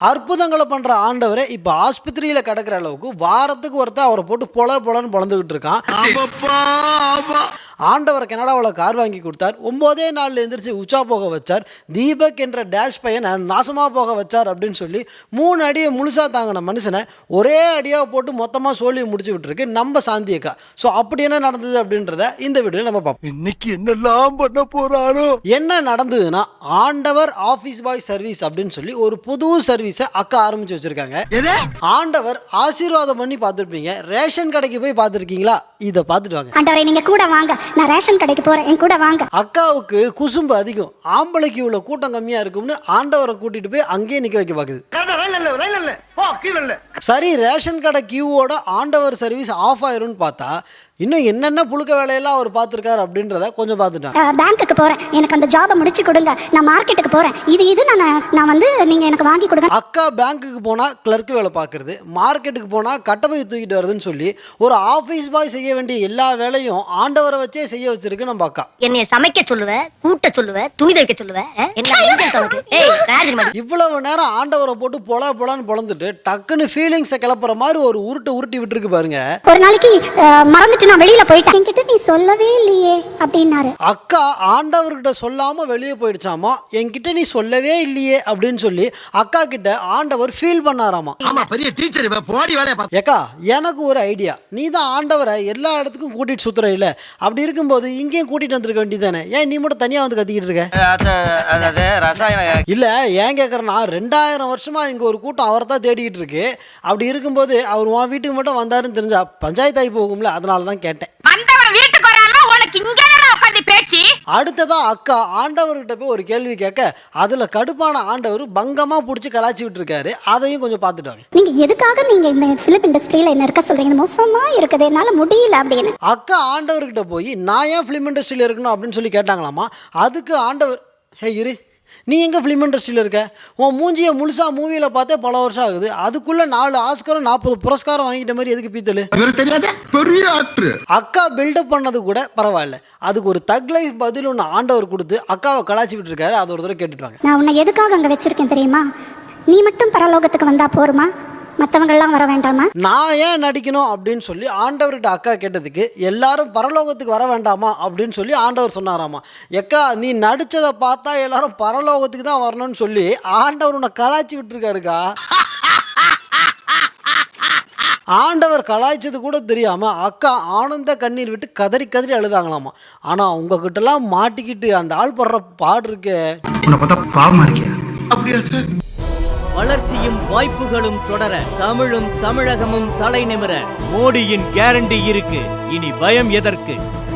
அற்புதங்களை பண்ற ஆண்டவரே இப்ப ஆஸ்பத்திரியில கிடக்குற அளவுக்கு வாரத்துக்கு ஒருத்தர் அவரை போட்டு பொலன்னு பொழந்துகிட்டு இருக்கான். ஆண்டவர் கனடாவில் கார் வாங்கி கொடுத்தார். 9 நாள்ல எந்திரிச்சு உச்சா போக வச்சார். தீபக் என்ற டேஷ் பையனை நாசமா போக வச்சார் அப்படின்னு சொல்லி 3 அடியை முழுசா தாங்கின மனுஷனை ஒரே அடியாக போட்டு மொத்தமா சொல்லி முடிச்சு விட்டுருக்கு நம்ம சாந்தி அக்கா. ஸோ அப்படி என்ன நடந்தது அப்படின்றத இந்த வீடியோல நம்ம பார்ப்போம். இன்னைக்கு என்னெல்லாம் பண்ண போறாரோ. என்ன நடந்ததுன்னா, ஆண்டவர் ஆபீஸ் பாய் சர்வீஸ் அப்படின்னு சொல்லி ஒரு புது சர்வீஸை அக்கா ஆரம்பிச்சு வச்சிருக்காங்க. ஆண்டவர் ஆசீர்வாதம் பண்ணி பார்த்துருப்பீங்க. ரேஷன் கடைக்கு போய் பார்த்துருக்கீங்களா? இதை பார்த்துட்டு வாங்க. ஆண்டவரே நீங்க கூட வாங்க, நான் ரேஷன் கடைக்கு போறேன், என் கூட வாங்க. அக்காவுக்கு குசும்பு அதிகம், ஆம்பளைக்கு இவ்வளவு கூட்டம் கம்மியா இருக்கும்னு ஆண்டவரை கூட்டிட்டு போய் அங்கேயே நிக்க வைக்க பாக்குது. சரி, ரேஷன் கடை கியூவோட ஆண்டவர் சர்வீஸ் ஆஃப் ஆயிரும்னு பார்த்தா இன்னும் என்னென்ன புழுக்க வேலையெல்லாம் அவர் பார்த்துருக்காரு அப்படின்றத கொஞ்சம் பார்த்துட்டாங்க. பேங்க்குக்கு போறேன், எனக்கு அந்த ஜாபை முடிச்சு கொடுங்க. நான் மார்க்கெட்டுக்கு போறேன், இது நான் வந்து நீங்க எனக்கு வாங்கி கொடுங்க. அக்கா பேங்க்குக்கு போனா கிளர்க் வேலை பார்க்கறது, மார்க்கெட்டுக்கு போனா கட்டப்பை தூக்கிட்டு வருதுன்னு சொல்லி ஒரு ஆபீஸ் பாய் செய்ய வேண்டிய எல்லா வேலையும் ஆண்டவரை வச்சே செய்ய வச்சிருக்கு நம்ம அக்கா. என்னைய சமைக்க சொல்லுவேன், கூட்ட சொல்லுவேன், துணி துவைக்க சொல்லுவேன். இவ்வளவு நேரம் ஆண்டவரை போட்டு பொலன்னு பொழந்துட்டு டக்குன்னு ஃபீலிங்ஸை கிளப்புற மாதிரி ஒரு உருட்டி விட்டுருக்கு பாருங்க. ஒரு நாளைக்கு மறந்துட்டு நான் வெளியில போயிட்டேன், என்கிட்ட நீ சொல்லவே இல்லையே அப்படின்னாரு. அக்கா ஆண்டவர்கிட்ட சொல்லாம வெளியே போயிடுச்சாமா. என்கிட்ட நீ சொல்லவே இல்லையே அப்படின்னு சொல்லி அக்கா கிட்ட ஆண்டவர் ஃபீல் பண்ணாராமா. ஆமா, பெரிய டீச்சர் போடி வேலைய பாரு. ஏக்கா, எனக்கு ஒரு ஐடியா. நீ தான் ஆண்டவரை எல்லா இடத்துக்கும் கூட்டிட்டு சுத்துற இல்ல, அப்படி இருக்கும்போது இங்கேயும் கூட்டிட்டு வந்திருக்க வேண்டியதானே, ஏன் நீ மட்டும் தனியா வந்து கத்திக்கிட்டு இருக்க? இல்ல, ஏன் கேக்குறேன்னா 2000 வருஷமா இங்க ஒரு கூட்டம் அவரை தான் தேடிக்கிட்டு இருக்கு. அப்படி இருக்கும்போது அவர் உன் வீட்டுக்கு மட்டும் வந்தாருன்னு தெரிஞ்சா பஞ்சாயத்து ஆகி போகும்ல, அதனாலதான் கேட்டேன். அடுத்ததா அக்கா ஆண்டவர்கிட்ட போய் ஒரு கேள்வி கேட்க அதுல கடுப்பான ஆண்டவர் பங்கமா புடிச்சு கலாச்சி விட்டு இருக்காரு. அதையும் கொஞ்சம் பார்த்துட்டாங்க. நீங்க எதுக்காக நீங்க இந்த பிலிம் இண்டஸ்ட்ரியில என்ன இருக்க சொல்றீங்க? மோசமா இருக்குது, என்னால முடியல அப்படின்னு. அக்கா ஆண்டவர்கிட்ட போய் நான் ஏன் பிலிம் இண்டஸ்ட்ரியில இருக்கணும் அப்படின்னு சொல்லி கேட்டாங்களாமா. அதுக்கு ஆண்டவர், ஹே இரு, நீ எங்கே ஃபிலிம் இண்டஸ்ட்ரியில் இருக்க? உன் மூஞ்சியை முழுசாக மூவியில் பார்த்தே பல வருஷம் ஆகுது. அதுக்குள்ளே 4 ஆஸ்கரும் 40 புரஸ்காரம் வாங்கிட்ட மாதிரி எதுக்கு பீத்தல்? அக்கா பில்டப் பண்ணது கூட பரவாயில்ல, அதுக்கு ஒரு தக் லைஃப் பதில் ஒன்று ஆண்டவர் கொடுத்து அக்காவை கலாச்சி விட்டு இருக்காரு. அது ஒரு தடவை கேட்டுட்டாங்க. நான் உன்னை எதுக்காக அங்கே வச்சிருக்கேன் தெரியுமா? நீ மட்டும் பரலோகத்துக்கு வந்தா போருமா, மற்றவங்கள்லாம் வர வேண்டாமா? நான் ஏன் நடிக்கணும் அப்படின்னு சொல்லி ஆண்டவர்கிட்ட அக்கா கேட்டதுக்கு எல்லாரும் பரலோகத்துக்கு வர வேண்டாமா அப்படின்னு சொல்லி ஆண்டவர் சொன்னாராமா. எக்கா, நீ நடிச்சதை பார்த்தா எல்லாரும் பரலோகத்துக்கு தான் வரணும்னு சொல்லி ஆண்டவர் உன்னை கலாய்ச்சி விட்டுருக்காருக்கா. ஆண்டவர் கலாய்ச்சது கூட தெரியாம அக்கா ஆனந்த கண்ணீர் விட்டு கதறி அழுதாங்களாமா. ஆனா உங்ககிட்டலாம் மாட்டிக்கிட்டு அந்த ஆள் படுற பாடு இருக்கே, வளர்ச்சியும் வாய்ப்புகளும் தொடர தமிழும் தமிழகமும் தலை நிமிர மோடியின் கேரண்டி இருக்கு. இனி பயம் எதற்கு?